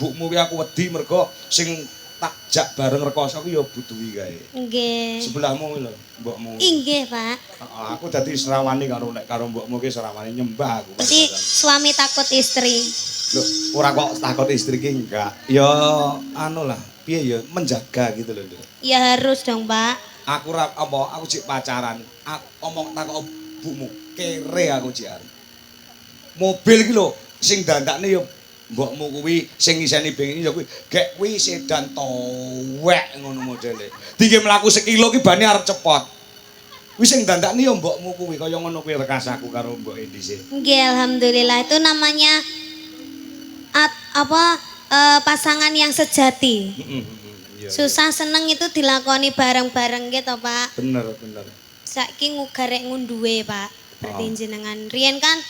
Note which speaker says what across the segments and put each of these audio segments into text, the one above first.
Speaker 1: ibukmu ki aku wedi mergo sing tak jak bareng rekoso ku ya butuhi kae.
Speaker 2: Nggih.
Speaker 1: Sebelahmu lho, mbokmu.
Speaker 2: Inggih, Pak.
Speaker 1: Heeh, aku dadi serawani karo mbokmu ki serawani nyembah aku.
Speaker 2: Berarti suami takut istri.
Speaker 1: Loh, ora kok takut istri ki enggak. Ya anu lah, piye ya menjaga gitu loh.
Speaker 2: Ya harus dong, Pak.
Speaker 1: Aku aku cik pacaran. Omong takok ibumu, kere aku cik. Mobil ki lho sing dandakne ya mbokmu kuwi sing ngiseni bengi ya kuwi gek kuwi sedan towek ngono modele. Dingge mlaku sekilo ki bane arep cepot. Kuwi sing dandakne ya mbokmu kuwi kaya ngono kuwi rekas aku karo mbok Endise.
Speaker 2: Nggih, alhamdulillah itu namanya pasangan yang sejati. Susah seneng itu dilakoni bareng-bareng gitu, Pak.
Speaker 1: Bener.
Speaker 2: Saiki ngugarek ngunduwe, Pak. Berarti jenengan riyen kan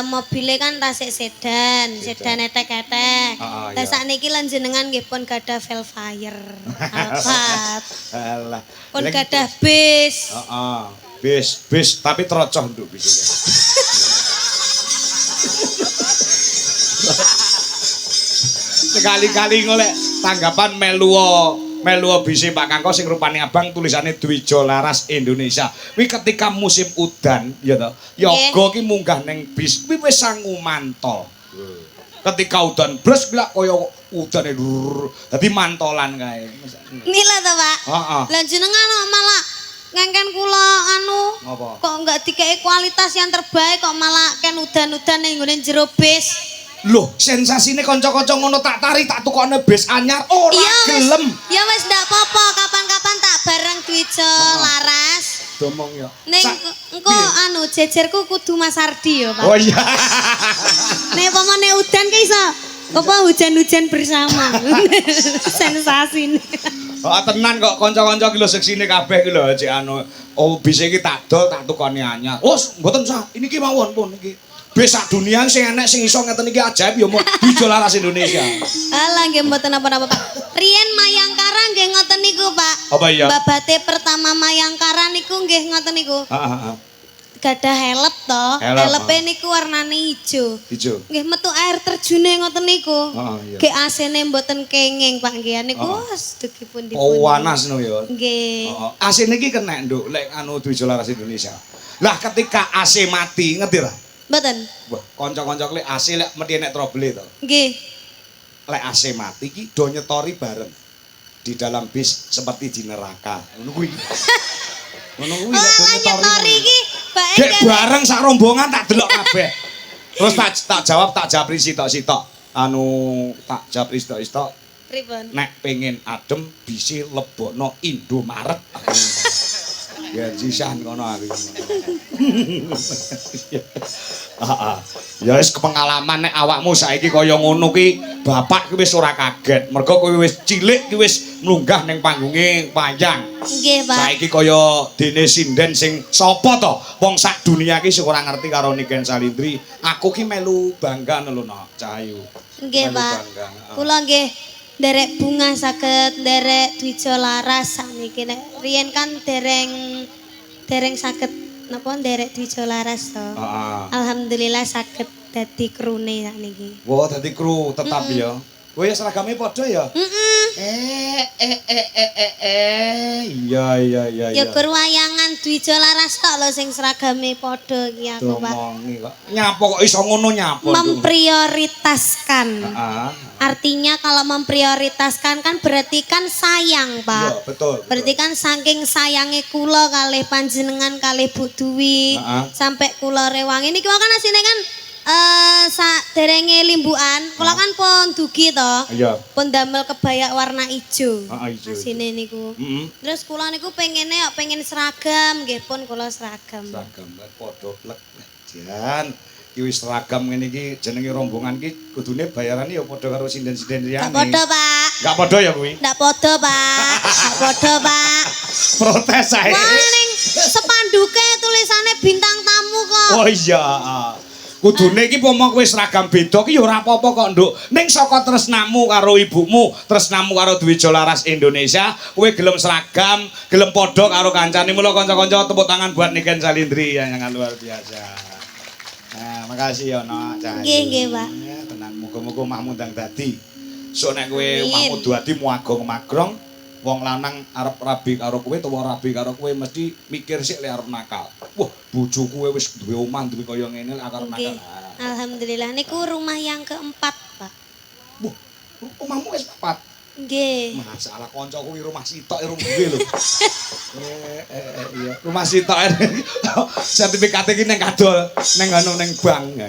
Speaker 2: mobilnya kan tasik sedan etek-etek. Lah sakniki lan jenengan nggih pun gadah Velfire. Alphard.
Speaker 1: Alah.
Speaker 2: Pun gadah bis.
Speaker 1: Heeh. Bis tapi trocoh nduk bis. Sekali-kali ngolek tanggapan meluwo bise Pak Kangko sing rupane abang tulisane Dwijo Laras Indonesia. Kuwi ketika musim udan ya to. Yoga ki munggah ning bis kuwi wis sangu mantol. Ketika udan bres kuwi kaya udane dadi mantolan kae.
Speaker 2: Nila to, Pak.
Speaker 1: Heeh.
Speaker 2: Lah jenengan malah ngengken kula kok enggak dikei kualitas yang terbaik kok malah ken udan-udan ning nggone jero bis.
Speaker 1: Loh, sensasine kanca-kanca ngono tak tari tak tukokne bis anyar ora gelem.
Speaker 2: Ya wis ndak apa-apa, kapan-kapan tak bareng Dwijo Laras.
Speaker 1: Domong ya.
Speaker 2: Ning engko jejerku kudu Mas Ardi ya, Pak.
Speaker 1: Oh iya.
Speaker 2: Nek pamane udan ki iso apa hujan-hujan bersama. Sensasi.
Speaker 1: Oh tenan kok kanca-kanca ki lho seksine kabeh ki lho cek bis iki tak dol tak tukone anyar. Wes mboten sah. Ini ki mawon pun iki. Bis sak dunia sing enek sing iso ngeten iki ajaib ya mau Dwijo Laras Indonesia.
Speaker 2: Alah nggih mboten apa-apa, Pak. Riyen Mayangkara nggih ngoten niku, Pak.
Speaker 1: Apa iya?
Speaker 2: Babate pertama Mayangkara niku nggih ngoten niku.
Speaker 1: Heeh.
Speaker 2: Gadah helep to. Helepe niku warnane ijo.
Speaker 1: Ijo.
Speaker 2: Nggih metu air terjune ngoten niku.
Speaker 1: Heeh iya.
Speaker 2: Nggih AC-ne mboten kenging, Pak nggih niku wis dukipun dipun.
Speaker 1: Oh panas no ya.
Speaker 2: Nggih.
Speaker 1: Heeh. AC niki kena nduk lek Dwijo Laras Indonesia. Lah ketika AC mati ngerti ra?
Speaker 2: Mboten.
Speaker 1: Wah, kanca-kanca lek AC lek mesti nek trouble to.
Speaker 2: Nggih.
Speaker 1: Lek AC mati ki do nyetori bareng di dalam bis seperti di neraka. Ngono kuwi. Ngono kuwi lek do
Speaker 2: nyetori iki
Speaker 1: Gek bareng sak rombongan tak delok kabeh. Terus tak jawab sitok-sitok. Tak jawab sitok-sitok.
Speaker 2: Pripun?
Speaker 1: Nek pengen adem bisi lebokno Indomaret. Ya jisan kono aku. Ya wis kepengalaman nek awakmu saiki kaya ngono ki, bapak ki wis ora kaget. Mergo kowe wis cilik ki wis munggah ning panggunge wayang.
Speaker 2: Nggih, Pak.
Speaker 1: Saiki kaya dene sinden sing sapa to? Wong sak dunia ki sing ora ngerti karo Niken Salindri. Aku ki melu bangga lho Nok Cahayu.
Speaker 2: Nggih, Pak. Kula nggih derek bunga saged derek Dwijo Laras sakniki nek riyen kan dereng saged napa derek Dwijo Laras to. Alhamdulillah saged dadi krune sakniki.
Speaker 1: Wah, dadi kru tetap ya. Kowe ya seragame padha ya? Iya.
Speaker 2: Ya kru wayangan Dwijo Laras tok lho sing seragame padha iki aku, Pak.
Speaker 1: Nyapa kok iso ngono nyapa?
Speaker 2: Memprioritaskan. Artinya kalau memprioritaskan kan berarti kan sayang, Pak.
Speaker 1: Iya, betul.
Speaker 2: Berarti kan saking sayange kula kalih panjenengan kalih Bu Dwi sampai kula rewangi niki kan asine kan derenge limbukan, kula kan pun dugi to.
Speaker 1: Iya.
Speaker 2: Pun damel kebaya warna ijo.
Speaker 1: Ijo.
Speaker 2: Asine niku. Terus kula niku pengene pengen seragam, nggih pun kula seragam.
Speaker 1: Seragam padha blek. Jan, iki wis seragam ngene iki jenenge rombongan iki kudune bayarane ya padha karo sinden-sinden liyane.
Speaker 2: Enggak padha, Pak.
Speaker 1: Enggak padha ya kuwi?
Speaker 2: Enggak padha, Pak. Enggak padha, Pak.
Speaker 1: Protes ae.
Speaker 2: Wah, ning sepanduke tulisane bintang tamu kok.
Speaker 1: Oh iya. Kudune iki pomong kowe seragam beda ki ya ora apa-apa kok, Nduk. Ning saka tresnamu karo ibumu, tresnamu karo Dwijo Laras Indonesia, kowe gelem seragam, gelem padha karo kancane. Mula kanca-kanca tepuk tangan buat Niken Salindri yang luar biasa. Nah, makasih ya Nok Cahayu.
Speaker 2: Nggih, Pak.
Speaker 1: Ya, tenan muga-muga mahmudang dadi So nek kowe
Speaker 2: Amin.
Speaker 1: mau duadi muagong magrong, wong lanang arep rabi karo kowe utawa rabi karo kowe mesti mikir sik lek arep nakal. Wah, bojoku kowe wis duwe omah duwe kaya ngene lek arep nakal.
Speaker 2: Nggih. Alhamdulillah niku rumah yang keempat, Pak.
Speaker 1: Wah, omahmu wis papat.
Speaker 2: Nggih.
Speaker 1: Masalah kanca kuwi rumah sitok irung duwe lho. Iya, rumah sitok. Sertifikate iki ning kadol, ning anu ning bank. Ya,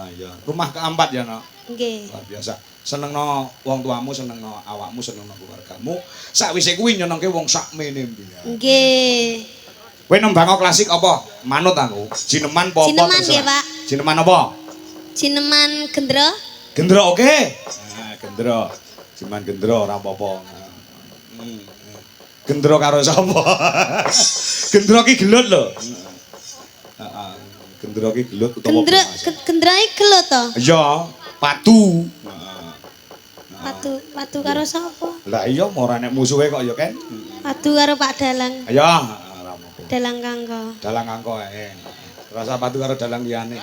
Speaker 1: iya. Rumah keempat ya, no.
Speaker 2: Nggih.
Speaker 1: Luar biasa. Senengno wong tuamu, senengno awakmu, senengno keluargamu. Sakwise kuwi nyenengke wong sakmene mbiyen.
Speaker 2: Nggih.
Speaker 1: Kowe nembang klasik apa? Manut aku. Jineman apa?
Speaker 2: Jineman nggih, Pak.
Speaker 1: Jineman apa?
Speaker 2: Jineman gendro.
Speaker 1: Gendro oke. Nah, gendro. Jineman gendro ora apa-apa. Gendro karo sapa? Gendro ki gelut lho. Heeh. Gendro ki gelut utawa
Speaker 2: Gendro gendroe gelut to.
Speaker 1: iya, patu.
Speaker 2: Patu karo sapa?
Speaker 1: Lah iya ora nek musuhe kok ya kan.
Speaker 2: Patu karo Pak Dalang.
Speaker 1: Iya, ora apa-apa.
Speaker 2: Dalang Kangko.
Speaker 1: Dalang angko rasa patu karo dalang liyane.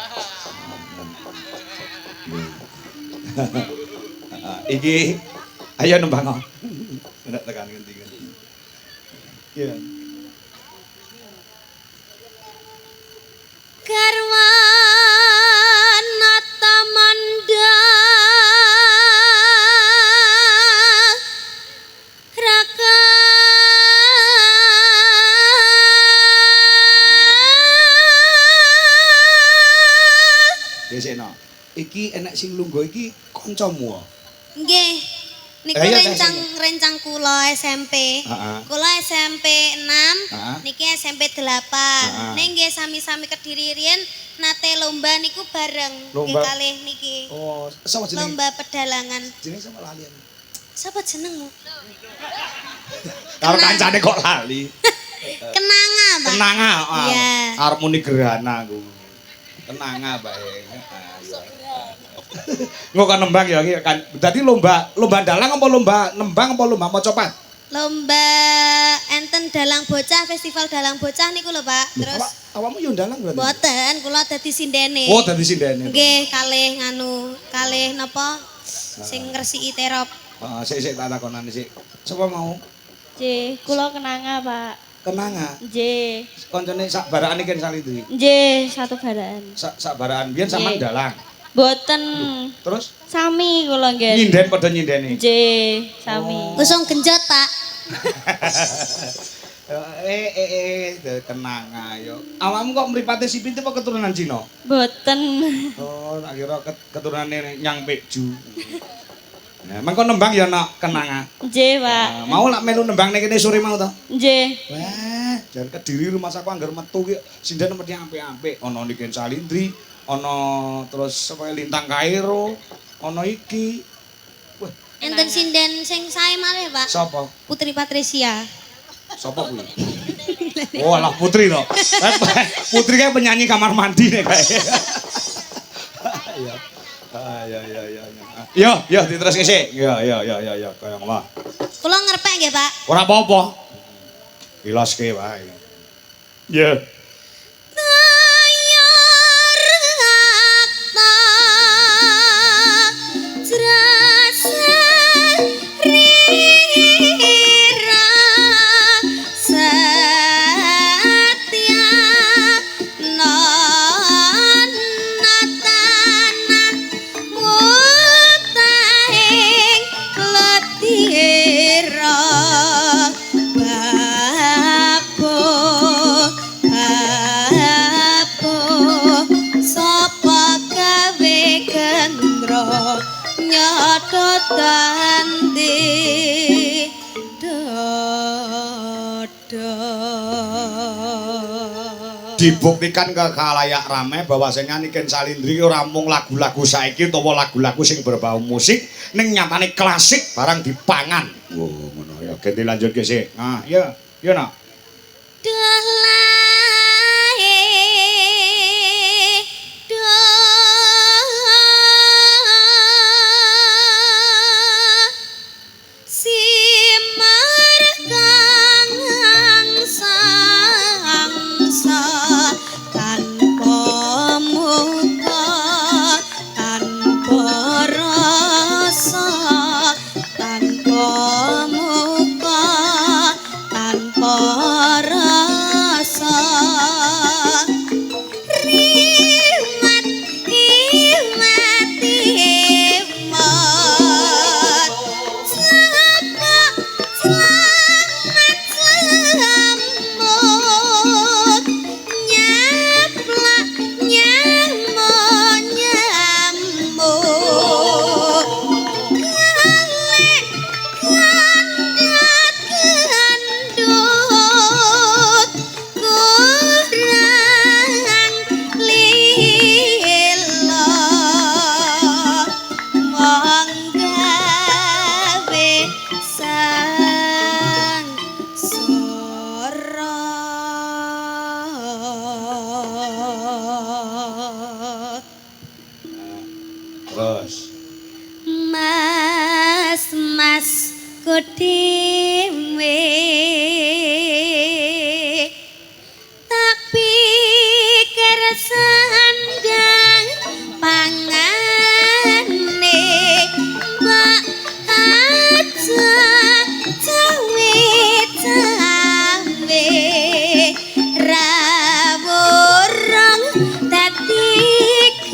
Speaker 1: Iki ayo nembang. Nek tekan ngendi-ngendi. Iya.
Speaker 2: Garwana tamanda raka
Speaker 1: Desekno. Iki enek sing lungguh iki kancamu.
Speaker 2: nggih niku
Speaker 1: Ayo,
Speaker 2: rencang kula SMP.
Speaker 1: Heeh.
Speaker 2: Kula SMP 6,
Speaker 1: Heeh.
Speaker 2: niki SMP 8. Ning nggih sami-sami Kediri riyen nate lomba niku bareng nggih
Speaker 1: Lomba?
Speaker 2: kalih niki.
Speaker 1: Oh, sapa jenenge?
Speaker 2: Lomba pedalangan.
Speaker 1: Jenenge sapa lali aku.
Speaker 2: Sapa jenengmu?
Speaker 1: Karo kancane kok lali.
Speaker 2: Kenanga, Pak.
Speaker 1: Kenanga,
Speaker 2: Iya.
Speaker 1: arep muni gerhana aku. Kenanga bae. Engko kan nembang ya iki kan. Dadi lomba dalang apa lomba nembang apa lomba maca pat?
Speaker 2: Lomba enten dalang bocah, festival dalang bocah niku lho, Pak. Terus
Speaker 1: Awakmu yo dalang berarti.
Speaker 2: mboten kula dadi sindene.
Speaker 1: Oh, dadi sindene.
Speaker 2: Nggih, kalih napa? Sing ngresiki terop.
Speaker 1: Heeh, sik tak takonane sik. Sapa mau?
Speaker 3: Nggih, kula kenanga, Pak.
Speaker 1: Kenanga.
Speaker 3: Nggih.
Speaker 1: Koncone sak baraan iki Salindri.
Speaker 3: Nggih, satu baraan.
Speaker 1: Sak baraan biyen sampean
Speaker 3: Nggih.
Speaker 1: dalang.
Speaker 3: Boten
Speaker 1: Terus
Speaker 3: sami kula nggih.
Speaker 1: nyinden padha nyindeni.
Speaker 3: Nggih, sami.
Speaker 2: Usung genjot, Pak.
Speaker 1: Kenanga yo. Awakmu kok mripate sipit apa keturunan Cina?
Speaker 3: Boten.
Speaker 1: Oh, tak kira keturunane Nyang Pekju. Nah, mengko nembang ya nak kenanga.
Speaker 3: Nggih, Pak.
Speaker 1: Nah, mau lak melu nembang nek kene sore mau to?
Speaker 3: Nggih.
Speaker 1: Wah, jan Kediri rumah saku anggar metu ki sinden mesti apik-apik. Ana Niken Salindri, ana terus apa Lintang Kairo, ana iki. Wah,
Speaker 2: Enten sinden sing sae malih, Pak.
Speaker 1: sapa?
Speaker 2: Putri Patricia.
Speaker 1: Sapa kuwi? Oh, alah Putri to. Putri kayak penyanyi kamar mandi nek kae. Iya. Yo, diteruske sik. Yo, kaya ngono.
Speaker 2: Kula ngerpek nggih, Pak.
Speaker 1: Ora apa-apa. Ilaske wae. Yo.
Speaker 2: Tandi
Speaker 1: dibuktikan ke khalayak ramai bahwasanya Niken Salindri ora mung lagu-lagu saiki utawa lagu-lagu sing berbau musik ning nyatane klasik barang dipangan. Wo ngono ya ganti lanjutke sik. Nah, ya nak.
Speaker 2: sandang pangane mbak aja cawe-cawe rawurung dadi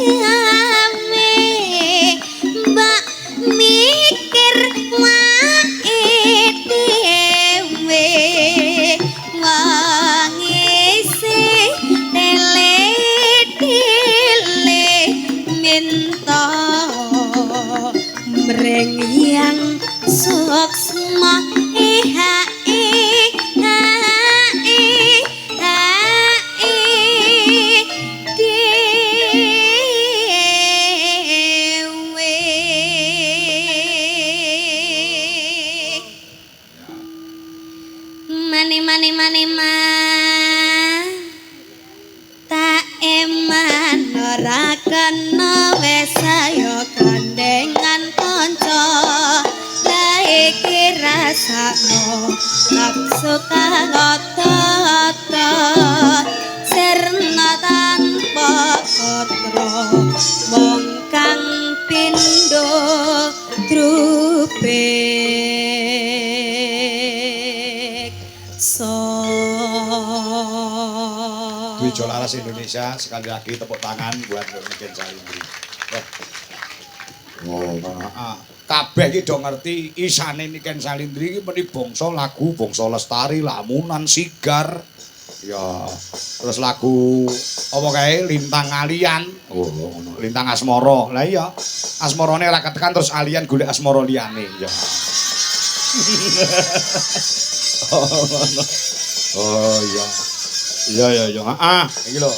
Speaker 2: gawe mbak mikir wae dhewe wangise tele-tele minta mreng yang suksma mani tak eman ora kena wis ayo gandengan kanca la iki rasakno nafsu kang otot sirna tanpa kotra wong kang pindho drupek
Speaker 1: Wijo Laras Indonesia, sekali lagi tepuk tangan buat Niken Salindri. Kabeh iki do ngerti isane Niken Salindri iki meni bangsa lagu, bangsa lestari, lamunan, sigar. Ya, terus lagu apa kae Lintang Alian. Oh, ngono. Lintang Asmara. Lah iya, asmarane ora ketekan terus alian golek asmara liyane. Ya. Oh iya. Iya. Iki lho.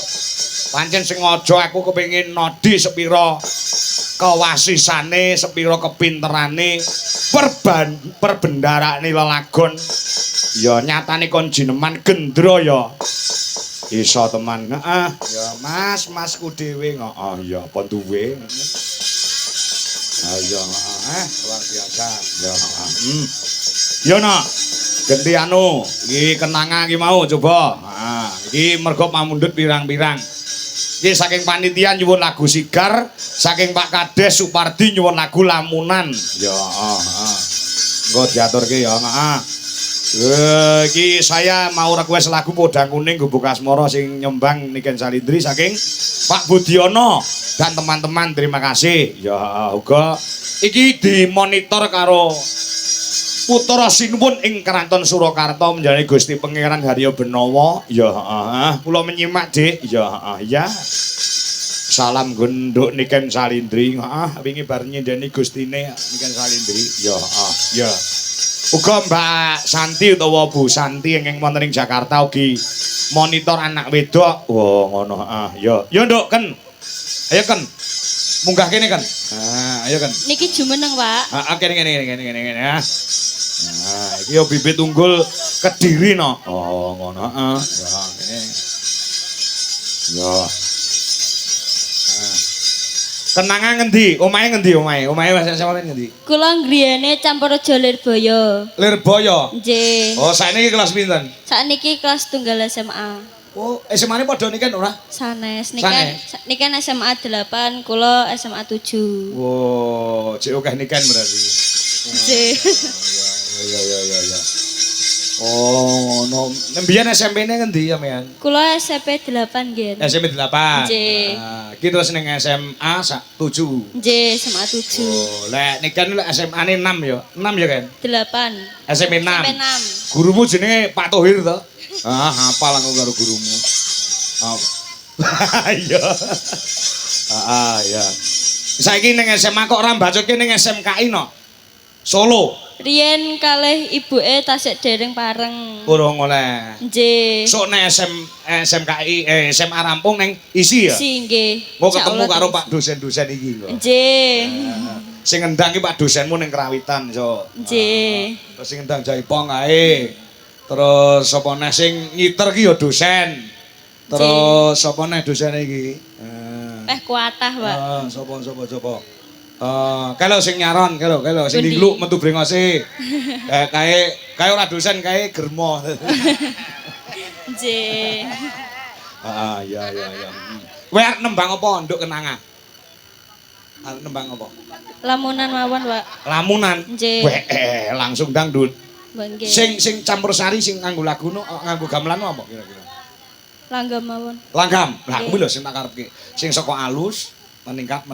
Speaker 1: Pancen sing aja aku kepengin nodi sepira kewasisane, sepira kepinterane, perbendarane lelagon. Ya nyatane kon jineman gendro ya. Iso teman. Heeh. Ya masku dhewe ngono. Ya apa duwe. Ayo, luar biasa. Ya, Yo nak, ganti anu, iki kenangan iki mau coba. Iki mergo pamundhut pirang-pirang. Iki saking panitia nyuwun lagu sigar, saking Pak Kades Supardi nyuwun lagu lamunan. Ya, Engko diaturke ya, iki saya mau request lagu Podang Kuning Gubuk Asmara sing nyembang Niken Salindri saking Pak Budiono dan teman-teman terima kasih. Ya uga iki dimonitor karo Putra Sinuwun ing Kraton Surakarta menjadi Gusti Pangeran Haryo Benowo. Ya kula menyimak Dik. Ya salam genduk Niken Salindri. Wingi bar nyendeni Gustine Niken Salindri. Ya. Uga Mbak Santi utawa Bu Santi ingkang wonten ing Jakarta ugi monitor anak wedok. Wah, ngono. Ya. Ya, Nduk, Ken. Ayo, Ken. Munggah kene, Ken. Ayo, Ken.
Speaker 3: Niki jumeneng, Pak.
Speaker 1: Kene ya. Nah, iki yo bibit unggul Kediri no. Oh, ngono. Ya, kene. Ya. Kenangan ngendi? Omahe ngendi omahe? Omahe Mas sampeyan ngendi?
Speaker 3: Kula griyane Campurraja Lirboyo.
Speaker 1: Lirboyo.
Speaker 3: Nggih.
Speaker 1: Oh, saiki kelas pinten?
Speaker 3: Sakniki kelas tunggal SMA.
Speaker 1: Oh, SMA-ne padha niken ora?
Speaker 3: Sanes. Niken SMA 8, kula SMA 7.
Speaker 1: Wow, cek akeh niken berarti.
Speaker 3: Nggih.
Speaker 1: Ya. Oh, no. Nembian SMP-ne ngendi sampean?
Speaker 3: Kula SMP 8 nggih.
Speaker 1: SMP 8.
Speaker 3: Nggih.
Speaker 1: Nah, iki terus ning SMA 7.
Speaker 3: Nggih, SMA 7.
Speaker 1: Oh, lek niken lek SMA-ne 6 ya. 6 ya kan?
Speaker 3: 8.
Speaker 1: SMP 6.
Speaker 3: SMP 6.
Speaker 1: Gurumu jenenge Pak Tohir to? Hafal aku karo gurumu. Iya. Ya. Saiki ning SMA kok ora mbacutke ning SMKI no. Solo.
Speaker 3: Riyen kalih ibuke tasik dereng pareng.
Speaker 1: Urung oleh.
Speaker 3: Nggih.
Speaker 1: Sok nek SMKI SMA rampung neng isi ya.
Speaker 3: Si nggih.
Speaker 1: Mau ketemu karo Pak dosen-dosen iki kok.
Speaker 3: Nggih.
Speaker 1: Sing ngendang iki Pak dosenmu ning Krawitan, so.
Speaker 3: Nggih.
Speaker 1: Terus sing ngendang Jaipong kae. Terus sapa neh sing ngiter ki ya dosen. Terus sapa neh dosen iki?
Speaker 3: Teh kuatah, Pak.
Speaker 1: Sapa. Kalau sing nyaron, kalau sing dingluk metu brengose. Kae ora dosen kae germo.
Speaker 3: Nggih.
Speaker 1: Iya. Kowe arep nembang apa nduk kenangan? Arep nembang apa?
Speaker 3: Lamunan mawon, Pak.
Speaker 1: Lamunan.
Speaker 3: Nggih.
Speaker 1: Langsung dangdut.
Speaker 3: Nggih.
Speaker 1: Sing campur sari sing nganggo lagune nganggo gamelan apa kira-kira?
Speaker 3: Langgam mawon.
Speaker 1: Langgam. Lah
Speaker 3: Nggih.
Speaker 1: kuwi lho sing tak karepke. Sing saka alus meningkat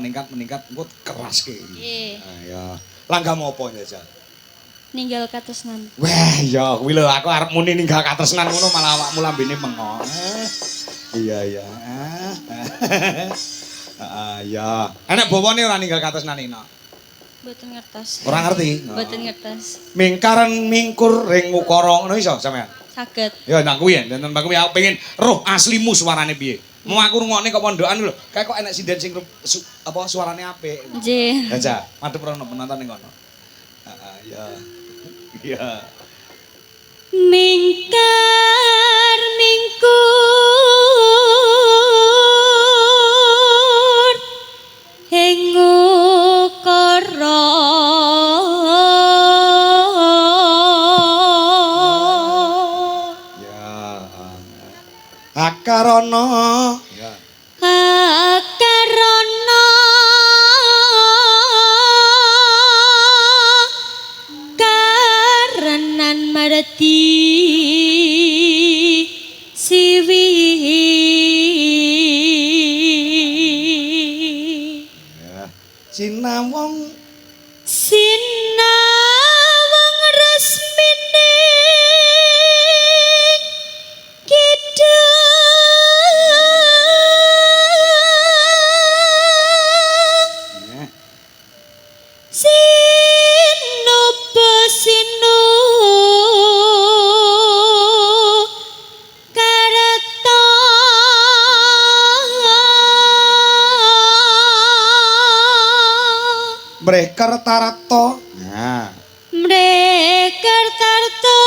Speaker 1: engko keraske.
Speaker 3: Nggih.
Speaker 1: Ya. Langgam apa jajal?
Speaker 3: Ninggal katresnan.
Speaker 1: Wah, ya kuwi lho aku arep muni ninggal katresnan ngono malah awakmu lambene mengo. Iya. Ya. Enak bawane ora ninggal katresnan ina.
Speaker 3: Mboten ngertos.
Speaker 1: Ora ngerti.
Speaker 3: Mboten ngertos.
Speaker 1: Mingkaran mingkur ring ukara ngono iso sampean.
Speaker 3: Saged.
Speaker 1: Ya nang kuwi ya, nang kuwi aku pengen roh aslimu suarane piye. Mau aku rungokne kok pondokan lho, kayak kok enak sinden sing apa suarane apik.
Speaker 3: Nggih.
Speaker 1: Aja, madhep rono penonton ning kono. Ya. Iya.
Speaker 3: Mingkar mingkur ing ukara
Speaker 1: Ya. Akarana. Ya.
Speaker 3: akarana karenan marati siwi
Speaker 1: Ya. Sinawong
Speaker 3: sinawang resmine kidung
Speaker 1: ya.
Speaker 3: sinupa sinu karata
Speaker 1: Mreker tarata. Nah.
Speaker 3: mreker tarta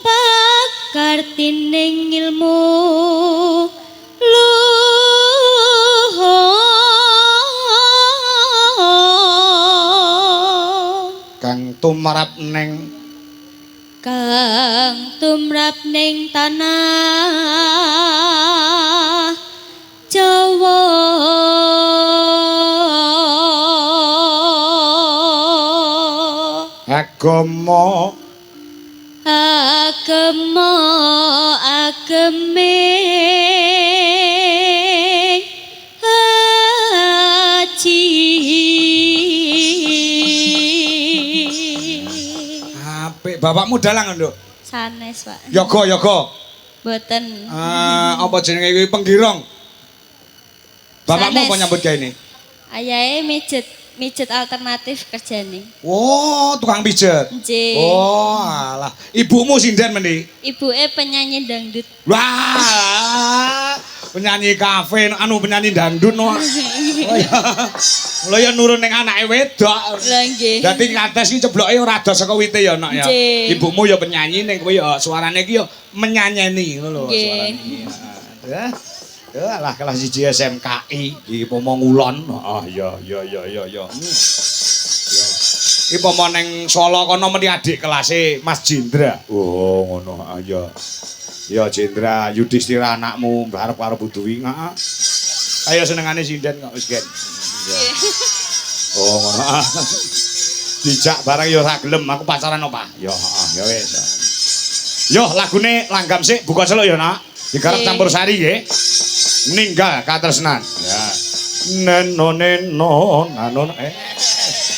Speaker 3: pakartining ilmu luhur
Speaker 1: Kang tumrap neng
Speaker 3: kang tumrap ning tanah Jawa
Speaker 1: agama
Speaker 3: agama ageming haji
Speaker 1: apik bapakmu dalang nduk.
Speaker 3: sanes Pak
Speaker 1: Yoga.
Speaker 3: boten
Speaker 1: Apa jenenge kuwi penggirong. Bapakmu
Speaker 3: Sanes.
Speaker 1: apa nyambut gawe ini?
Speaker 3: ayahe mijet alternatif kerjane
Speaker 1: Oh, tukang pijet.
Speaker 3: nggih
Speaker 1: Oh, alah. Ibumu sinden mendi?
Speaker 3: ibuke penyanyi dangdut
Speaker 1: Wah, penyanyi kafe, penyanyi dangdut no. Oh ya. Lho ya nurun ning anake wedok.
Speaker 3: lha nggih
Speaker 1: Dadi kates iki cebloke ora ada saka wite ya, Nak ya.
Speaker 3: Nggih.
Speaker 1: Ibumu ya penyanyi ning kowe ya suarane iki ya menyanyeni ngono lho
Speaker 3: Nggih.
Speaker 1: suarane. Ya. Ya alah kelas 1 SMKI iki pomo ngulon. Iya. Ya. Iki pomo ning Solo kono meni adik kelase Mas Jendra. Oh ngono. Ya. Ya Jendra Yudhistira anakmu arep karo Buduwi. Ayo senengane sinden kok wis gen. Oh ngono. Dijak bareng ya ora gelem aku pacaran apa? Ya wis. Yo lagune langgam sik buka celuk ya nak. Digarap
Speaker 3: Nggih.
Speaker 1: campur sari nggih. Ninggal katresnan. Ya. Neno nanon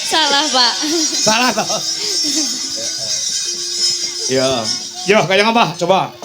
Speaker 3: salah Pak
Speaker 1: salah toh. Ya. Yo kayak apa? Coba.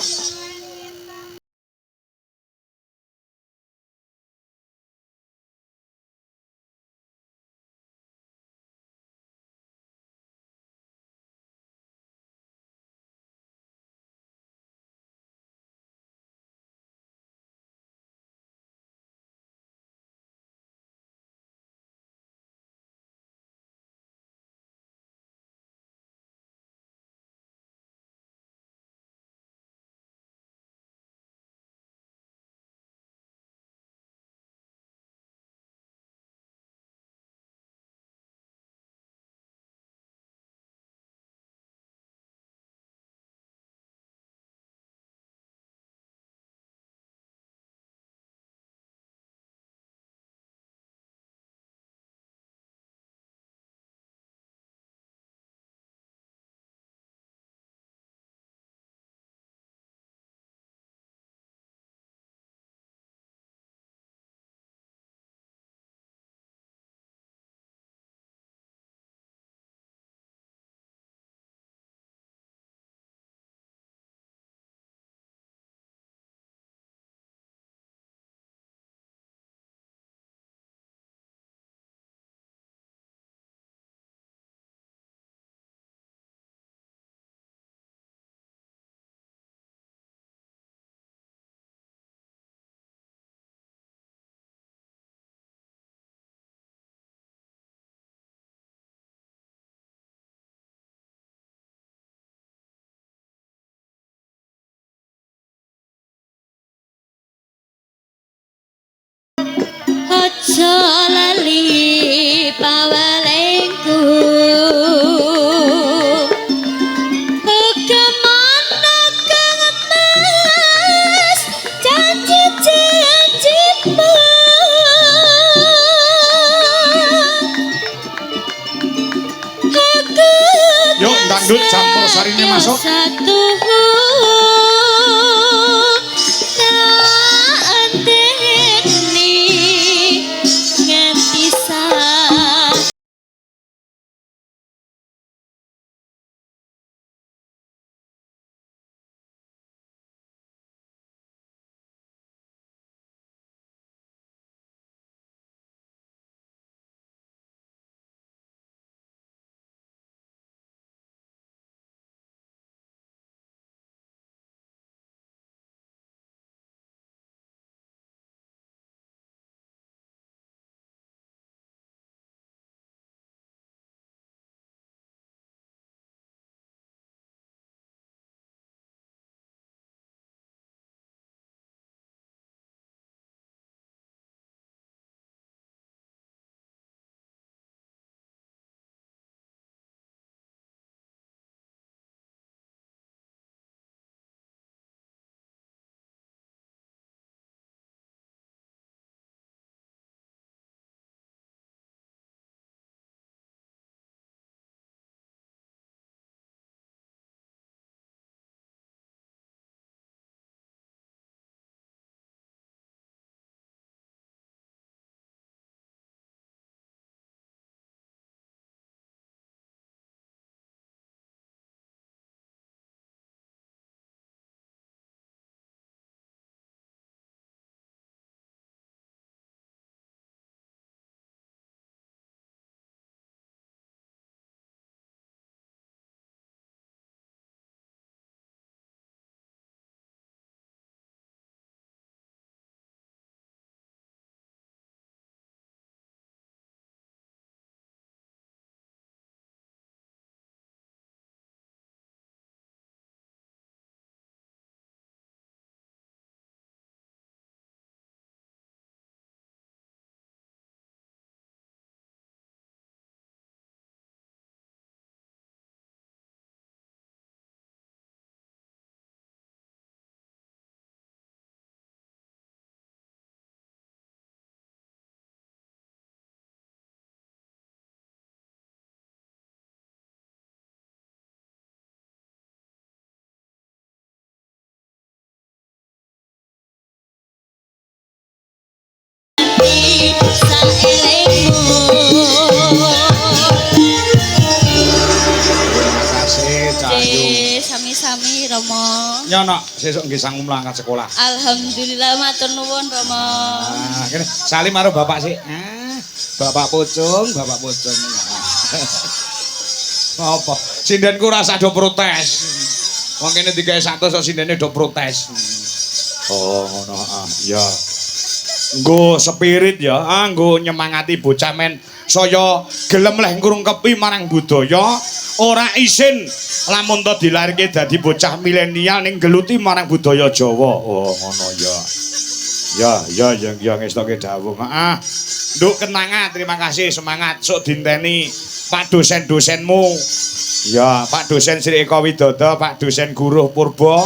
Speaker 1: masuk.
Speaker 3: Satu tak anteni nganti
Speaker 1: Makasih Cahayu.
Speaker 3: sami-sami Romo.
Speaker 1: Nyono sesuk nggih sanggup mlangkat sekolah.
Speaker 3: Alhamdulillah matur nuwun Romo.
Speaker 1: Nah, kene salim karo bapak sih. Bapak Pucung, Bapak Pucung. Apa? Sindenku rasa do protes. Wong kene digawe 100 kok sindene do protes. Oh, ngono ya. Nggo spirit ya, nggo nyemangati bocah men saya gelem leh ngrungkepi marang budaya, ora isin lamun to dilairke dadi bocah milenial ning geluti marang budaya Jawa. Oh, ngono ya. Ya ngestoke dawuh. Nduk kenangan, terima kasih semangat sok dinteni Pak dosen-dosenmu. Ya, Pak dosen Sri Eka Widodo, Pak dosen Guruh Purba.